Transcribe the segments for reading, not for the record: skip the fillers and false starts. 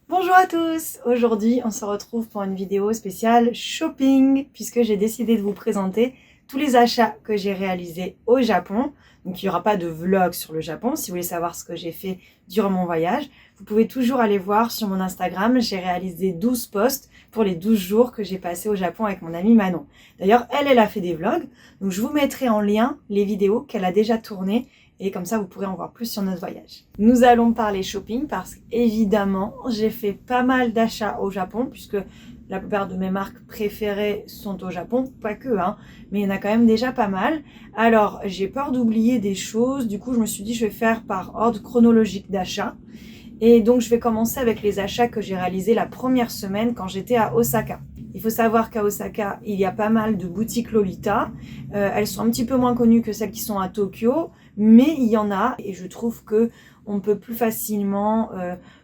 Bonjour à tous! Aujourd'hui, on se retrouve pour une vidéo spéciale shopping puisque j'ai décidé de vous présenter tous les achats que j'ai réalisés au Japon. Donc il n'y aura pas de vlog sur le Japon. Si vous voulez savoir ce que j'ai fait durant mon voyage, vous pouvez toujours aller voir sur mon Instagram. J'ai réalisé 12 posts pour les 12 jours que j'ai passé au Japon avec mon amie Manon. D'ailleurs, elle a fait des vlogs. Donc je vous mettrai en lien les vidéos qu'elle a déjà tournées. Et comme ça, vous pourrez en voir plus sur notre voyage. Nous allons parler shopping parce qu'évidemment, j'ai fait pas mal d'achats au Japon puisque la plupart de mes marques préférées sont au Japon, pas que, hein, mais il y en a quand même déjà pas mal. Alors, j'ai peur d'oublier des choses, du coup, je me suis dit je vais faire par ordre chronologique d'achat. Et donc, je vais commencer avec les achats que j'ai réalisés la première semaine quand j'étais à Osaka. Il faut savoir qu'à Osaka, il y a pas mal de boutiques Lolita. Elles sont un petit peu moins connues que celles qui sont à Tokyo, mais il y en a et je trouve que on peut plus facilement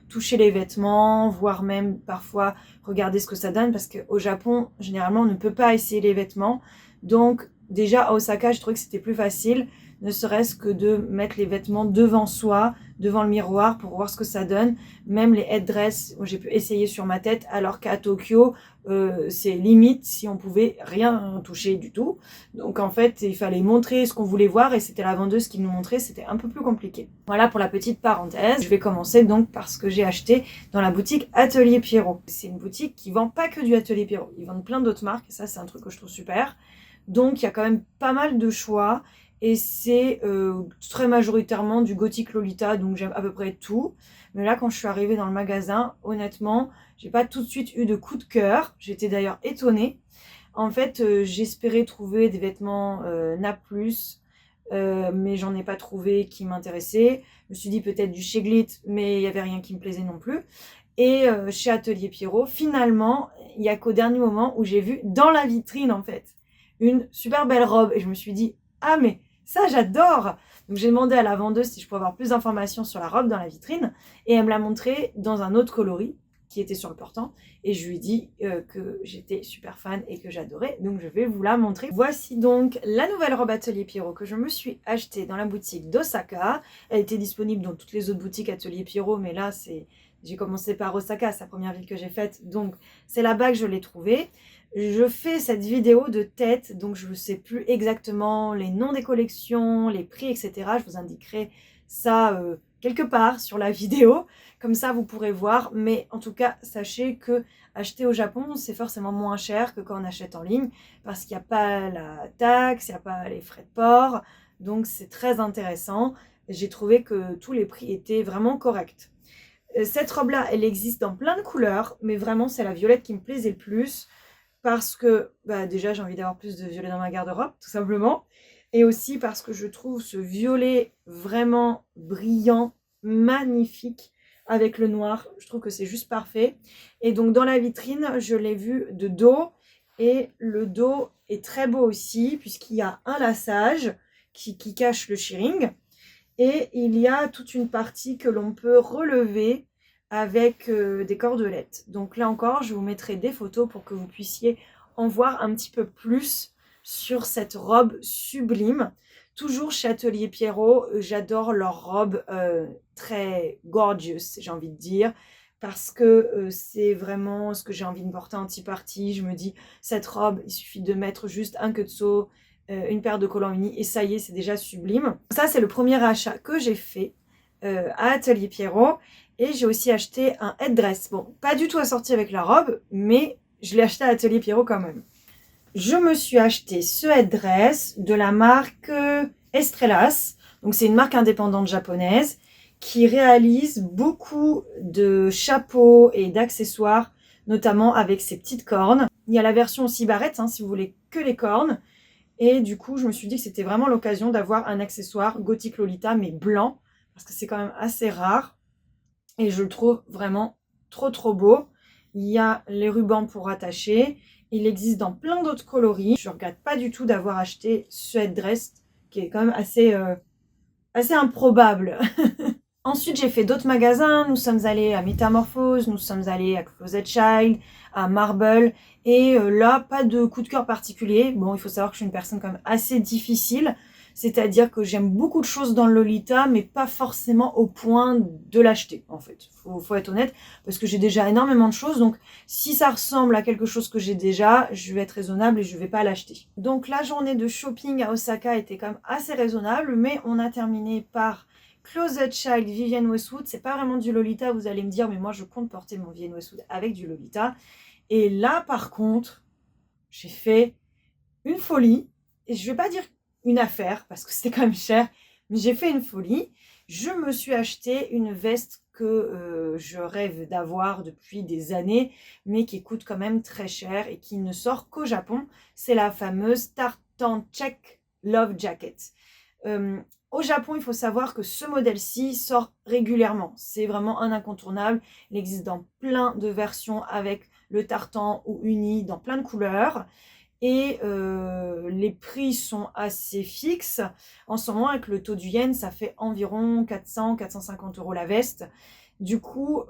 toucher les vêtements, voire même parfois regarder ce que ça donne parce qu'au Japon, généralement, on ne peut pas essayer les vêtements. Donc, déjà à Osaka, je trouvais que c'était plus facile, ne serait-ce que de mettre les vêtements devant soi, devant le miroir pour voir ce que ça donne. Même les headdress, j'ai pu essayer sur ma tête, alors qu'à Tokyo, c'est limite si on pouvait rien toucher du tout. Donc en fait, il fallait montrer ce qu'on voulait voir et c'était la vendeuse qui nous montrait, c'était un peu plus compliqué. Voilà pour la petite parenthèse. Je vais commencer donc par ce que j'ai acheté dans la boutique Atelier Pierrot. C'est une boutique qui vend pas que du Atelier Pierrot, ils vendent plein d'autres marques et ça c'est un truc que je trouve super. Donc il y a quand même pas mal de choix et c'est très majoritairement du gothique Lolita, donc j'aime à peu près tout. Mais là, quand je suis arrivée dans le magasin, honnêtement, j'ai pas tout de suite eu de coup de cœur. J'étais d'ailleurs étonnée. En fait, j'espérais trouver des vêtements Nap+, mais j'en ai pas trouvé qui m'intéressaient. Je me suis dit peut-être du chez Glit, mais il y avait rien qui me plaisait non plus. Et chez Atelier Pierrot, finalement, il y a qu'au dernier moment où j'ai vu dans la vitrine, en fait, une super belle robe. Et je me suis dit, ah mais ça j'adore! Donc j'ai demandé à la vendeuse si je pouvais avoir plus d'informations sur la robe dans la vitrine. Et elle me l'a montrée dans un autre coloris qui était sur le portant. Et je lui ai dit que j'étais super fan et que j'adorais. Donc je vais vous la montrer. Voici donc la nouvelle robe Atelier Pierrot que je me suis achetée dans la boutique d'Osaka. Elle était disponible dans toutes les autres boutiques Atelier Pierrot, mais là j'ai commencé par Osaka, c'est la première ville que j'ai faite. Donc c'est là-bas que je l'ai trouvée. Je fais cette vidéo de tête, donc je ne sais plus exactement les noms des collections, les prix, etc. Je vous indiquerai ça quelque part sur la vidéo, comme ça vous pourrez voir. Mais en tout cas, sachez que acheter au Japon, c'est forcément moins cher que quand on achète en ligne, parce qu'il n'y a pas la taxe, il n'y a pas les frais de port, donc c'est très intéressant. J'ai trouvé que tous les prix étaient vraiment corrects. Cette robe-là, elle existe dans plein de couleurs, mais vraiment c'est la violette qui me plaisait le plus parce que déjà j'ai envie d'avoir plus de violet dans ma garde-robe, tout simplement. Et aussi parce que je trouve ce violet vraiment brillant, magnifique, avec le noir. Je trouve que c'est juste parfait. Et donc dans la vitrine, je l'ai vu de dos. Et le dos est très beau aussi, puisqu'il y a un laçage qui cache le shearing. Et il y a toute une partie que l'on peut relever avec des cordelettes. Donc là encore, je vous mettrai des photos pour que vous puissiez en voir un petit peu plus sur cette robe sublime. Toujours chez Atelier Pierrot, j'adore leurs robes très gorgeous, j'ai envie de dire, parce que c'est vraiment ce que j'ai envie de porter en tea party. Je me dis, cette robe, il suffit de mettre juste un queue une paire de collants unis et ça y est, c'est déjà sublime. Ça, c'est le premier achat que j'ai fait à Atelier Pierrot. Et j'ai aussi acheté un headdress. Bon, pas du tout assorti avec la robe, mais je l'ai acheté à Atelier Pierrot quand même. Je me suis acheté ce headdress de la marque Estrellas. Donc c'est une marque indépendante japonaise qui réalise beaucoup de chapeaux et d'accessoires, notamment avec ses petites cornes. Il y a la version aussi barrette, hein, si vous voulez que les cornes. Et du coup, je me suis dit que c'était vraiment l'occasion d'avoir un accessoire gothique Lolita, mais blanc, parce que c'est quand même assez rare. Et je le trouve vraiment trop beau. Il y a les rubans pour attacher. Il existe dans plein d'autres coloris. Je ne regrette pas du tout d'avoir acheté ce headdress qui est quand même assez improbable. Ensuite, j'ai fait d'autres magasins. Nous sommes allés à Metamorphose, nous sommes allés à Closet Child, à Marble. Et là, pas de coup de cœur particulier. Bon, il faut savoir que je suis une personne quand même assez difficile. C'est-à-dire que j'aime beaucoup de choses dans le Lolita, mais pas forcément au point de l'acheter, en fait. Faut être honnête, parce que j'ai déjà énormément de choses. Donc, si ça ressemble à quelque chose que j'ai déjà, je vais être raisonnable et je vais pas l'acheter. Donc, la journée de shopping à Osaka était quand même assez raisonnable, mais on a terminé par Closet Child Vivienne Westwood. C'est pas vraiment du Lolita, vous allez me dire, mais moi, je compte porter mon Vivienne Westwood avec du Lolita. Et là, par contre, j'ai fait une folie. Et je vais pas dire une affaire, parce que c'était quand même cher, mais j'ai fait une folie. Je me suis acheté une veste que je rêve d'avoir depuis des années, mais qui coûte quand même très cher et qui ne sort qu'au Japon. C'est la fameuse Tartan Check Love Jacket. Au Japon, il faut savoir que ce modèle-ci sort régulièrement. C'est vraiment un incontournable. Il existe dans plein de versions avec le tartan ou uni, dans plein de couleurs. Et les prix sont assez fixes. En ce moment, avec le taux du yen, ça fait environ 400-450 € la veste. Du coup,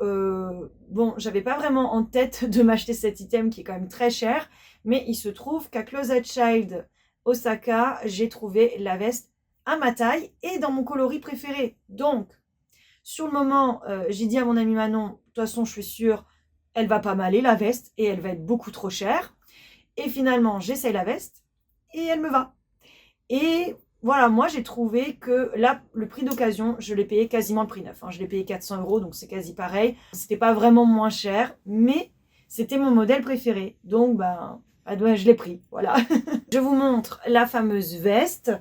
bon, j'avais pas vraiment en tête de m'acheter cet item qui est quand même très cher. Mais il se trouve qu'à Closet Child Osaka, j'ai trouvé la veste à ma taille et dans mon coloris préféré. Donc, sur le moment, j'ai dit à mon amie Manon, de toute façon, je suis sûre, elle va pas m'aller la veste et elle va être beaucoup trop chère. Et finalement, j'essaye la veste et elle me va. Et voilà, moi, j'ai trouvé que là, le prix d'occasion, je l'ai payé quasiment le prix neuf. Je l'ai payé 400 €, donc c'est quasi pareil. C'était pas vraiment moins cher, mais c'était mon modèle préféré. Donc, ben, je l'ai pris, voilà. Je vous montre la fameuse veste.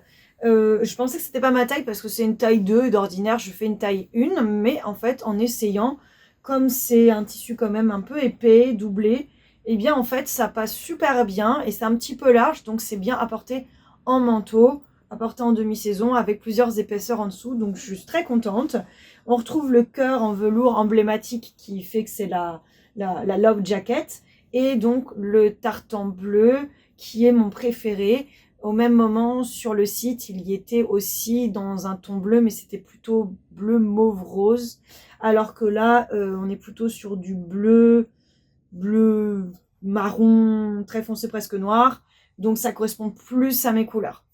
Je pensais que c'était pas ma taille parce que c'est une taille 2 et d'ordinaire je fais une taille 1, mais en fait en essayant, comme c'est un tissu quand même un peu épais, doublé, et bien en fait ça passe super bien et c'est un petit peu large, donc c'est bien à porter en manteau, à porter en demi-saison avec plusieurs épaisseurs en dessous, donc je suis très contente. On retrouve le cœur en velours emblématique qui fait que c'est la Love Jacket, et donc le tartan bleu qui est mon préféré. Au même moment, sur le site, il y était aussi dans un ton bleu, mais c'était plutôt bleu mauve rose. Alors que là, on est plutôt sur du bleu marron, très foncé, presque noir. Donc ça correspond plus à mes couleurs.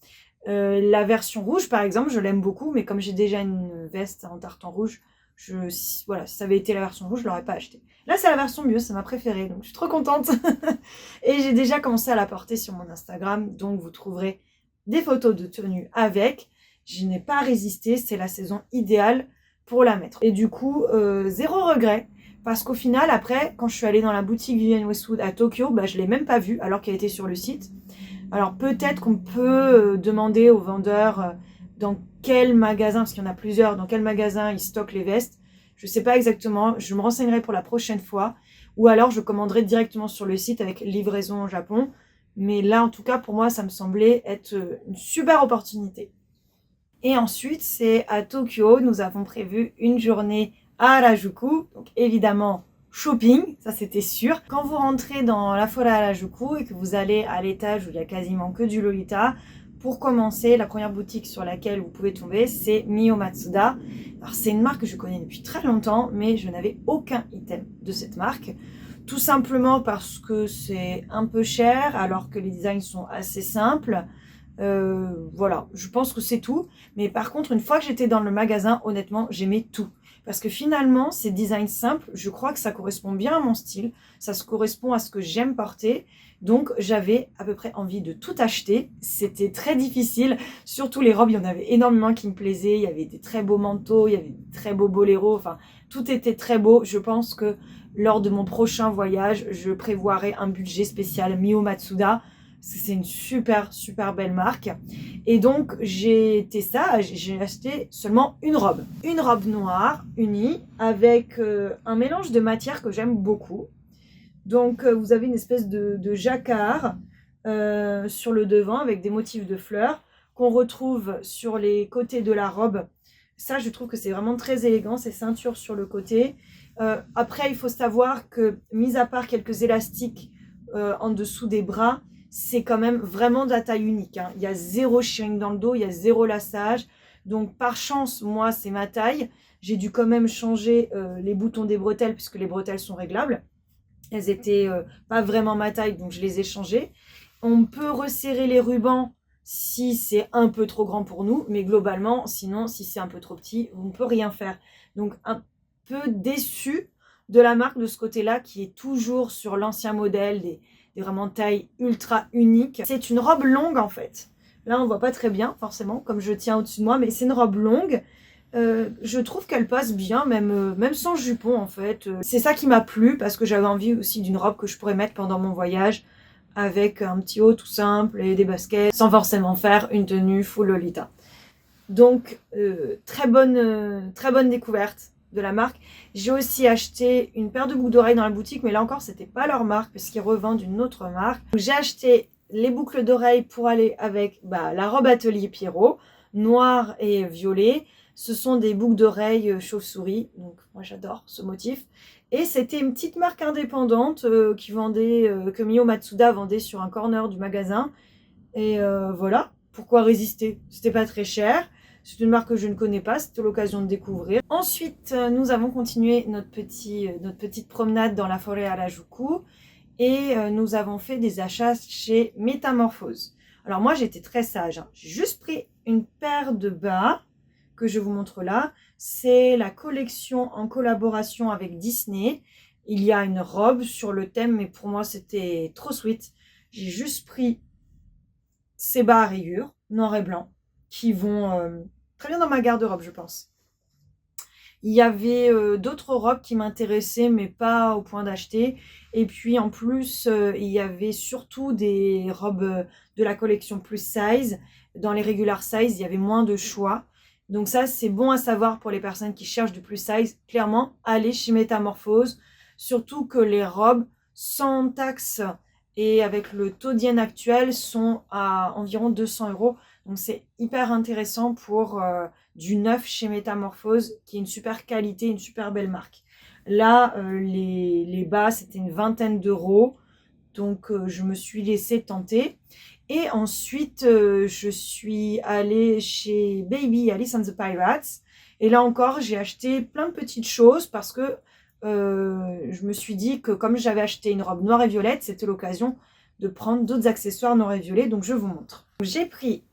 La version rouge, par exemple, je l'aime beaucoup, mais comme j'ai déjà une veste en tartan rouge, voilà, si ça avait été la version rouge, je ne l'aurais pas acheté. Là, c'est la version mieux, c'est ma préférée, donc je suis trop contente. Et j'ai déjà commencé à la porter sur mon Instagram, donc vous trouverez des photos de tenue avec. Je n'ai pas résisté, c'est la saison idéale pour la mettre. Et du coup, zéro regret, parce qu'au final, après, quand je suis allée dans la boutique Vivienne Westwood à Tokyo, bah, je ne l'ai même pas vue, alors qu'elle était sur le site. Alors peut-être qu'on peut demander aux vendeurs dans quel magasin, parce qu'il y en a plusieurs, dans quel magasin ils stockent les vestes. Je ne sais pas exactement, je me renseignerai pour la prochaine fois. Ou alors je commanderai directement sur le site avec livraison au Japon. Mais là, en tout cas, pour moi, ça me semblait être une super opportunité. Et ensuite, c'est à Tokyo, nous avons prévu une journée à Harajuku. Donc évidemment, shopping, ça c'était sûr. Quand vous rentrez dans la forêt Harajuku et que vous allez à l'étage où il y a quasiment que du Lolita, pour commencer, la première boutique sur laquelle vous pouvez tomber, c'est Mio Matsuda. Alors c'est une marque que je connais depuis très longtemps, mais je n'avais aucun item de cette marque. Tout simplement parce que c'est un peu cher, alors que les designs sont assez simples. Voilà, je pense que c'est tout. Mais par contre, une fois que j'étais dans le magasin, honnêtement, j'aimais tout. Parce que finalement, ces designs simples, je crois que ça correspond bien à mon style. Ça se correspond à ce que j'aime porter. Donc, j'avais à peu près envie de tout acheter. C'était très difficile. Surtout les robes, il y en avait énormément qui me plaisaient. Il y avait des très beaux manteaux, il y avait des très beaux boléros. Enfin, tout était très beau. Je pense que lors de mon prochain voyage, je prévoirai un budget spécial Mio Matsuda. C'est une super belle marque. Et donc j'ai acheté seulement une robe noire unie avec un mélange de matières que j'aime beaucoup. Donc vous avez une espèce de jacquard sur le devant avec des motifs de fleurs qu'on retrouve sur les côtés de la robe. Ça, je trouve que c'est vraiment très élégant, ces ceintures sur le côté. Après, il faut savoir que, mis à part quelques élastiques en dessous des bras, c'est quand même vraiment de la taille unique. Il y a zéro shirring dans le dos, il y a zéro lassage. Donc par chance, moi, c'est ma taille. J'ai dû quand même changer les boutons des bretelles puisque les bretelles sont réglables. Elles étaient pas vraiment ma taille, donc je les ai changées. On peut resserrer les rubans si c'est un peu trop grand pour nous, mais globalement, sinon, si c'est un peu trop petit, on ne peut rien faire. Donc, un peu déçu de la marque de ce côté-là, qui est toujours sur l'ancien modèle, des vraiment tailles ultra uniques. C'est une robe longue, en fait. Là, on voit pas très bien, forcément, comme je tiens au-dessus de moi, mais c'est une robe longue. Je trouve qu'elle passe bien, même sans jupon, en fait. C'est ça qui m'a plu, parce que j'avais envie aussi d'une robe que je pourrais mettre pendant mon voyage, avec un petit haut tout simple et des baskets, sans forcément faire une tenue full Lolita. Donc, très bonne découverte de la marque. J'ai aussi acheté une paire de boucles d'oreilles dans la boutique, mais là encore, c'était pas leur marque, parce qu'ils revendent une autre marque. J'ai acheté les boucles d'oreilles pour aller avec la robe Atelier Pierrot, noire et violet. Ce sont des boucles d'oreilles chauve-souris, donc moi j'adore ce motif. Et c'était une petite marque indépendante qui vendait, que Mio Matsuda vendait sur un corner du magasin. Et voilà, pourquoi résister? C'était pas très cher. C'est une marque que je ne connais pas, c'était l'occasion de découvrir. Ensuite, nous avons continué notre petite promenade dans la forêt Harajuku. Et nous avons fait des achats chez Métamorphose. Alors moi, j'étais très sage. J'ai juste pris une paire de bas que je vous montre là. C'est la collection en collaboration avec Disney. Il y a une robe sur le thème, mais pour moi, c'était trop sweet. J'ai juste pris ces bas à rayures, noir et blanc, qui vont très bien dans ma garde-robe, je pense. Il y avait d'autres robes qui m'intéressaient, mais pas au point d'acheter. Et puis en plus, il y avait surtout des robes de la collection plus size. Dans les regular size, il y avait moins de choix. Donc ça, c'est bon à savoir pour les personnes qui cherchent du plus size. Clairement, allez chez Métamorphose. Surtout que les robes, sans taxe et avec le taux d'yen actuel, sont à environ 200 €. Donc c'est hyper intéressant pour du neuf chez Métamorphose, qui est une super qualité, une super belle marque. Là, les bas, c'était une vingtaine d'euros. Donc je me suis laissée tenter. Et ensuite, je suis allée chez Baby Alice and the Pirates. Et là encore, j'ai acheté plein de petites choses parce que je me suis dit que comme j'avais acheté une robe noire et violette, c'était l'occasion de prendre d'autres accessoires noirs et violets. Donc je vous montre. J'ai pris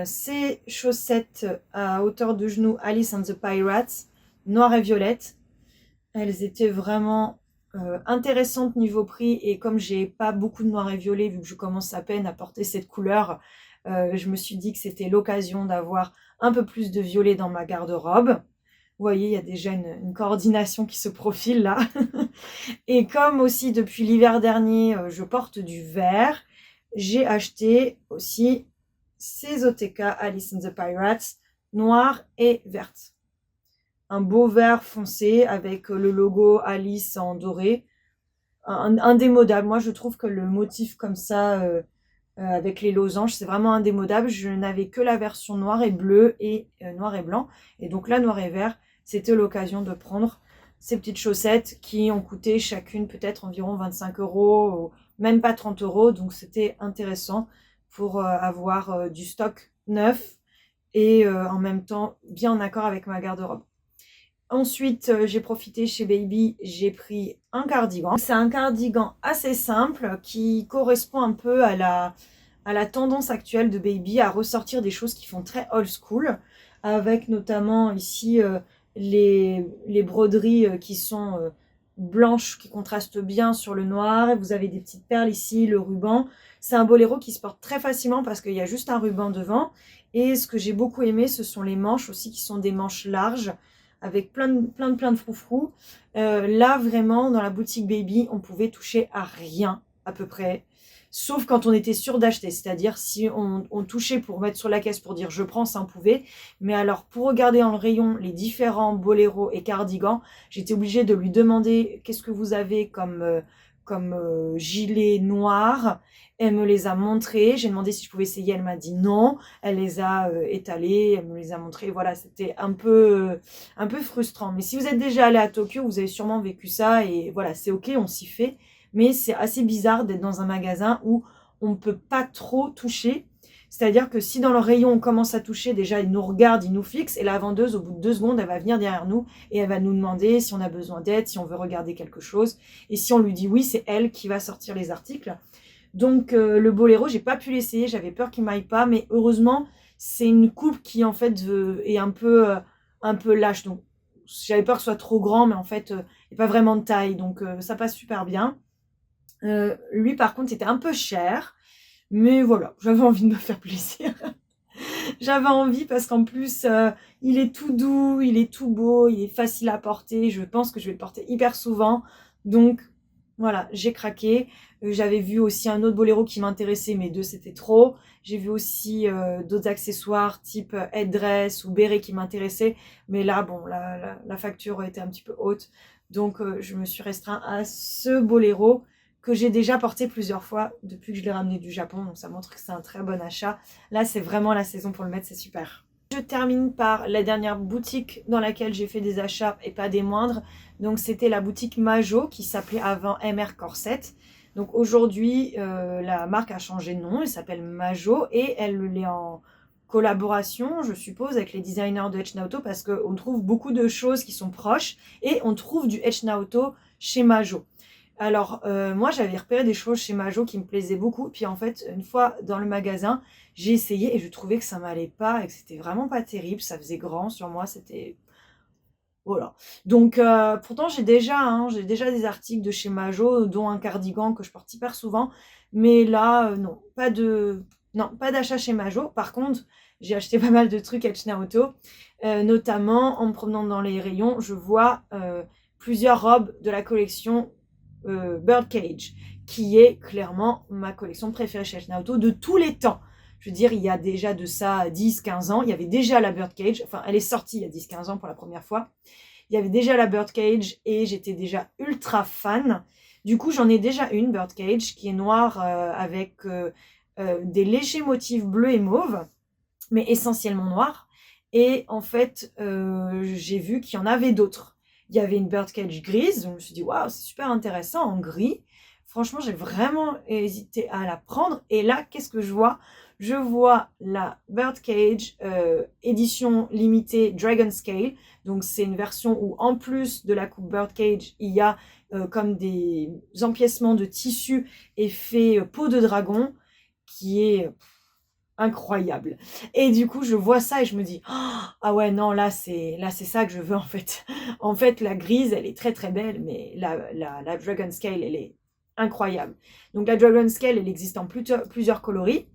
ces chaussettes à hauteur de genou Alice and the Pirates, noire et violette. Elles étaient vraiment intéressantes niveau prix, et comme j'ai pas beaucoup de noir et violet, vu que je commence à peine à porter cette couleur, je me suis dit que c'était l'occasion d'avoir un peu plus de violet dans ma garde-robe. Vous voyez, il y a déjà une coordination qui se profile là. Et comme aussi depuis l'hiver dernier, je porte du vert, j'ai acheté aussi ces OTK Alice and the Pirates, noire et verte. Un beau vert foncé avec le logo Alice en doré. Indémodable. Moi, je trouve que le motif comme ça, avec les losanges, c'est vraiment indémodable. Je n'avais que la version noire et bleu et noir et blanc. Et donc là, noir et vert, c'était l'occasion de prendre ces petites chaussettes qui ont coûté chacune peut-être environ 25 €, ou même pas 30 €. Donc c'était intéressant pour avoir du stock neuf et en même temps bien en accord avec ma garde-robe. Ensuite, j'ai profité chez Baby, j'ai pris un cardigan. C'est un cardigan assez simple qui correspond un peu à la tendance actuelle de Baby à ressortir des choses qui font très old school, avec notamment ici les broderies qui sont blanches, qui contrastent bien sur le noir. Et vous avez des petites perles ici, le ruban. C'est un boléro qui se porte très facilement parce qu'il y a juste un ruban devant. Et ce que j'ai beaucoup aimé, ce sont les manches aussi, qui sont des manches larges, avec plein de froufrous. Là, vraiment, dans la boutique Baby, on pouvait toucher à rien, à peu près. Sauf quand on était sûr d'acheter. C'est-à-dire, si on touchait pour mettre sur la caisse pour dire « je prends », ça on pouvait. Mais alors, pour regarder dans le rayon les différents boléros et cardigans, j'étais obligée de lui demander « qu'est-ce que vous avez comme gilet noir ?» Elle me les a montrés. J'ai demandé si je pouvais essayer. Elle m'a dit non. Elle les a étalés. Elle me les a montrés. Voilà, c'était un peu frustrant. Mais si vous êtes déjà allé à Tokyo, vous avez sûrement vécu ça. Et voilà, c'est ok, on s'y fait. Mais c'est assez bizarre d'être dans un magasin où on ne peut pas trop toucher. C'est-à-dire que si dans le rayon, on commence à toucher, déjà, ils nous regardent, ils nous fixent. Et la vendeuse, au bout de 2 secondes, elle va venir derrière nous et elle va nous demander si on a besoin d'aide, si on veut regarder quelque chose. Et si on lui dit oui, c'est elle qui va sortir les articles. Donc le boléro, j'ai pas pu l'essayer, j'avais peur qu'il m'aille pas, mais heureusement, c'est une coupe qui en fait est un peu lâche. Donc j'avais peur que ce soit trop grand, mais en fait, il n'y a pas vraiment de taille, donc ça passe super bien. Lui, par contre, c'était un peu cher, mais voilà, j'avais envie de me faire plaisir. J'avais envie parce qu'en plus, il est tout doux, il est tout beau, il est facile à porter. Je pense que je vais le porter hyper souvent. Donc, voilà, j'ai craqué. J'avais vu aussi un autre boléro qui m'intéressait, mais deux, c'était trop. J'ai vu aussi d'autres accessoires type headdress ou béret qui m'intéressaient. Mais là, bon, la facture était un petit peu haute. Donc, je me suis restreint à ce boléro que j'ai déjà porté plusieurs fois depuis que je l'ai ramené du Japon. Donc, ça montre que c'est un très bon achat. Là, c'est vraiment la saison pour le mettre, c'est super. Je termine par la dernière boutique dans laquelle j'ai fait des achats et pas des moindres. Donc c'était la boutique Majo qui s'appelait avant MR Corset. Donc aujourd'hui, la marque a changé de nom, elle s'appelle Majo et elle est en collaboration, je suppose, avec les designers de Etch Naoto parce qu'on trouve beaucoup de choses qui sont proches et on trouve du Etch Naoto chez Majo. Alors, moi, j'avais repéré des choses chez Majo qui me plaisaient beaucoup. Puis en fait, une fois dans le magasin, j'ai essayé et je trouvais que ça m'allait pas et que c'était vraiment pas terrible. Ça faisait grand sur moi, c'était... Voilà. Donc, pourtant, j'ai déjà des articles de chez Majo, dont un cardigan que je porte hyper souvent. Mais là, non, pas d'achat chez Majo. Par contre, j'ai acheté pas mal de trucs à Naoto. Notamment, en me promenant dans les rayons, je vois plusieurs robes de la collection Birdcage, qui est clairement ma collection préférée chez Naoto de tous les temps. Je veux dire, il y a déjà de ça 10-15 ans, il y avait déjà la Birdcage, enfin elle est sortie il y a 10-15 ans pour la première fois. Il y avait déjà la Birdcage et j'étais déjà ultra fan. Du coup, j'en ai déjà une Birdcage qui est noire avec des légers motifs bleus et mauve, mais essentiellement noir. Et en fait, j'ai vu qu'il y en avait d'autres. Il y avait une Birdcage grise, donc je me suis dit, waouh, c'est super intéressant en gris. Franchement, j'ai vraiment hésité à la prendre. Et là, qu'est-ce que je vois? Je vois la Birdcage édition limitée Dragon Scale. Donc, c'est une version où, en plus de la coupe Birdcage, il y a comme des empiècements de tissu effet peau de dragon, qui est incroyable. Et du coup, je vois ça et je me dis, ah ouais, non, là, c'est ça que je veux en fait. En fait, la grise, elle est très très belle, mais la Dragon Scale, elle est incroyable. Donc, la Dragon Scale, elle existe en plusieurs coloris.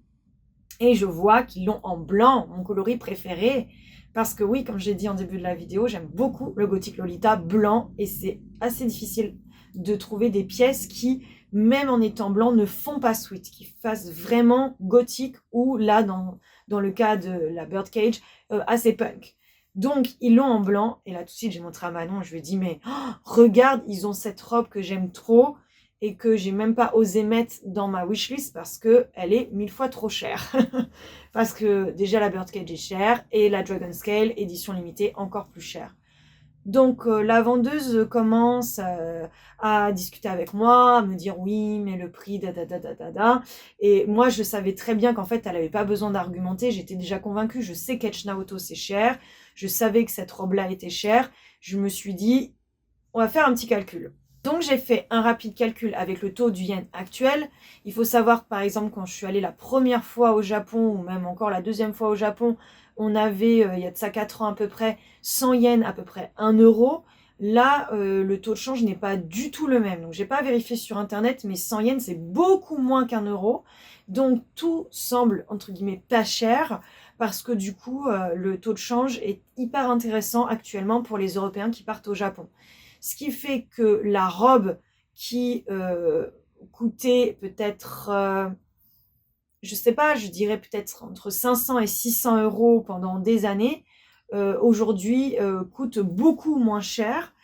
Et je vois qu'ils l'ont en blanc, mon coloris préféré. Parce que oui, comme j'ai dit en début de la vidéo, j'aime beaucoup le Gothic Lolita blanc. Et c'est assez difficile de trouver des pièces qui, même en étant blanc, ne font pas sweet. Qui fassent vraiment gothique ou là, dans le cas de la Birdcage, assez punk. Donc, ils l'ont en blanc. Et là, tout de suite, j'ai montré à Manon. Je lui ai dit, mais regarde, ils ont cette robe que j'aime trop et que j'ai même pas osé mettre dans ma wishlist parce qu'elle est 1000 fois trop chère. Parce que déjà la Birdcage est chère et la Dragon Scale, édition limitée, encore plus chère. Donc la vendeuse commence à discuter avec moi, à me dire oui, mais le prix, da. Et moi, je savais très bien qu'en fait, elle n'avait pas besoin d'argumenter. J'étais déjà convaincue. Je sais qu'Etch Naoto, c'est cher. Je savais que cette robe-là était chère. Je me suis dit, on va faire un petit calcul. Donc j'ai fait un rapide calcul avec le taux du yen actuel. Il faut savoir que par exemple quand je suis allée la première fois au Japon ou même encore la deuxième fois au Japon, on avait il y a de ça 4 ans à peu près 100 yens, à peu près 1 euro. Là le taux de change n'est pas du tout le même. Donc j'ai pas vérifié sur internet mais 100 yens c'est beaucoup moins qu'1 euro. Donc tout semble entre guillemets pas cher parce que du coup le taux de change est hyper intéressant actuellement pour les Européens qui partent au Japon. Ce qui fait que la robe qui coûtait peut-être, je sais pas, je dirais peut-être entre 500 et 600 euros pendant des années, aujourd'hui coûte beaucoup moins cher.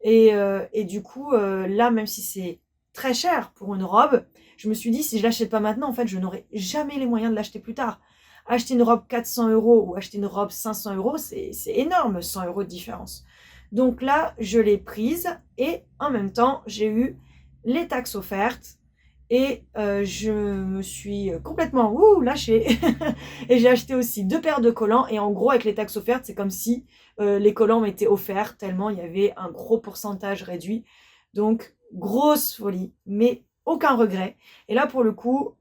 Et du coup, là, même si c'est très cher pour une robe, je me suis dit, si je l'achète pas maintenant, en fait, je n'aurai jamais les moyens de l'acheter plus tard. Acheter une robe 400 euros ou acheter une robe 500 euros, c'est énorme, 100 euros de différence. Donc là, je l'ai prise et en même temps, j'ai eu les taxes offertes et je me suis complètement lâchée. Et j'ai acheté aussi 2 paires de collants et en gros, avec les taxes offertes, c'est comme si les collants m'étaient offerts tellement il y avait un gros pourcentage réduit. Donc, grosse folie, mais aucun regret. Et là, pour le coup,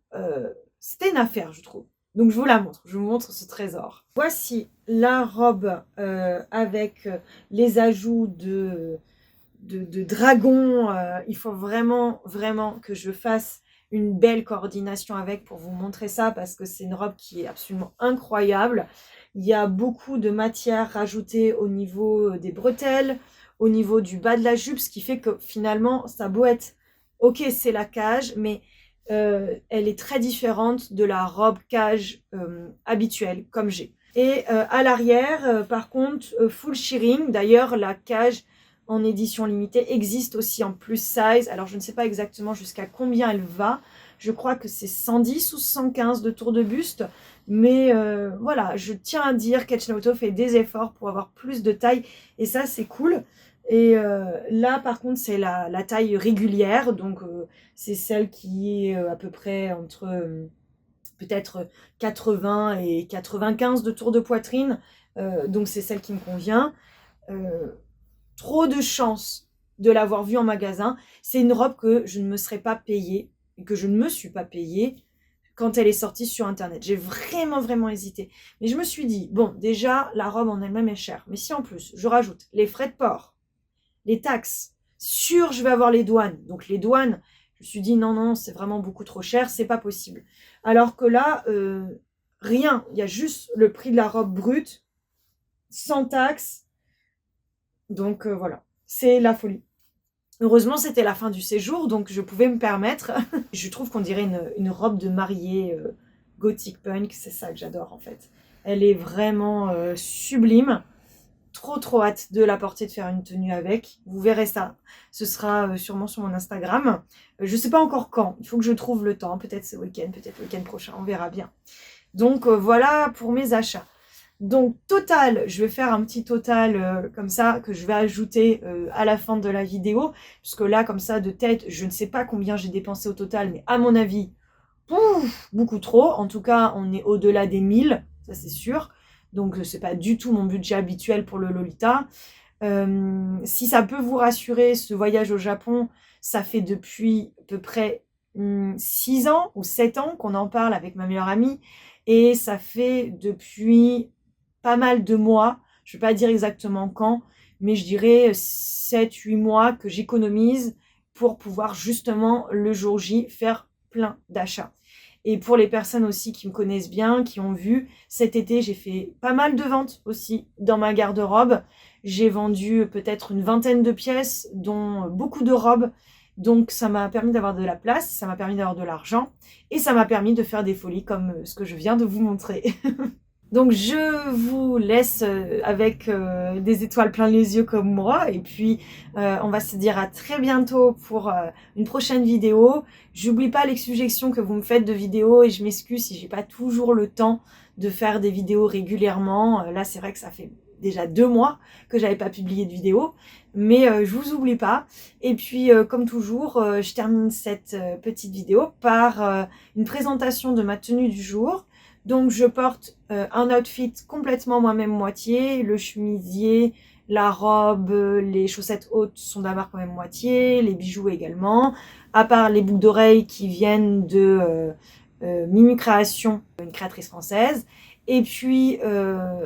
c'était une affaire, je trouve. Donc, je vous la montre. Je vous montre ce trésor. Voici la robe avec les ajouts de dragon. Il faut vraiment, vraiment que je fasse une belle coordination avec pour vous montrer ça parce que c'est une robe qui est absolument incroyable. Il y a beaucoup de matière rajoutée au niveau des bretelles, au niveau du bas de la jupe, ce qui fait que finalement, ça a beau être, ok, c'est la cage, mais elle est très différente de la robe cage habituelle, comme j'ai. Et à l'arrière, par contre, full shearing. D'ailleurs, la cage en édition limitée existe aussi en plus size. Alors, je ne sais pas exactement jusqu'à combien elle va. Je crois que c'est 110 ou 115 de tour de buste. Mais voilà, je tiens à dire qu'Etchnauto fait des efforts pour avoir plus de taille. Et ça, c'est cool. Et là, par contre, c'est la taille régulière. Donc, c'est celle qui est à peu près entre peut-être 80 et 95 de tour de poitrine. Donc, c'est celle qui me convient. Trop de chance de l'avoir vue en magasin. C'est une robe que je ne me serais pas payée et que je ne me suis pas payée quand elle est sortie sur internet. J'ai vraiment, vraiment hésité. Mais je me suis dit, bon, déjà, la robe en elle-même est chère. Mais si en plus, je rajoute les frais de port, les taxes, je vais avoir les douanes. Donc les douanes, je me suis dit, non, non, c'est vraiment beaucoup trop cher, c'est pas possible. Alors que là, rien. Il y a juste le prix de la robe brute, sans taxes. Donc voilà, c'est la folie. Heureusement, c'était la fin du séjour, donc je pouvais me permettre. Je trouve qu'on dirait une robe de mariée gothic punk, c'est ça que j'adore en fait. Elle est vraiment sublime. Trop trop hâte de la porter, de faire une tenue avec. Vous verrez ça. Ce sera sûrement sur mon Instagram. Je sais pas encore quand. Il faut que je trouve le temps. Peut-être ce week-end, peut-être le week-end prochain. On verra bien. Donc voilà pour mes achats. Donc total, je vais faire un petit total comme ça que je vais ajouter à la fin de la vidéo. Puisque là, comme ça, de tête, je ne sais pas combien j'ai dépensé au total. Mais à mon avis, beaucoup trop. En tout cas, on est au-delà des 1000. Ça, c'est sûr. Donc, c'est pas du tout mon budget habituel pour le Lolita. Si ça peut vous rassurer, ce voyage au Japon, ça fait depuis à peu près 6 ans ou 7 ans qu'on en parle avec ma meilleure amie. Et ça fait depuis pas mal de mois, je ne vais pas dire exactement quand, mais je dirais 7-8 mois que j'économise pour pouvoir justement le jour J faire plein d'achats. Et pour les personnes aussi qui me connaissent bien, qui ont vu, cet été, j'ai fait pas mal de ventes aussi dans ma garde-robe. J'ai vendu peut-être une vingtaine de pièces, dont beaucoup de robes. Donc ça m'a permis d'avoir de la place, ça m'a permis d'avoir de l'argent et ça m'a permis de faire des folies comme ce que je viens de vous montrer. Donc je vous laisse avec des étoiles plein les yeux comme moi. Et puis on va se dire à très bientôt pour une prochaine vidéo. J'oublie pas les suggestions que vous me faites de vidéos et je m'excuse si j'ai pas toujours le temps de faire des vidéos régulièrement. Là c'est vrai que ça fait déjà 2 mois que j'avais pas publié de vidéo. Mais je vous oublie pas. Et puis comme toujours, je termine cette petite vidéo par une présentation de ma tenue du jour. Donc je porte un outfit complètement moi-même moitié, le chemisier, la robe, les chaussettes hautes sont de la marque moi-même moitié, les bijoux également, à part les boucles d'oreilles qui viennent de Mimi Création, une créatrice française, et puis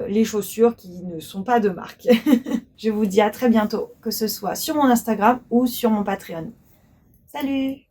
les chaussures qui ne sont pas de marque. Je vous dis à très bientôt, que ce soit sur mon Instagram ou sur mon Patreon. Salut!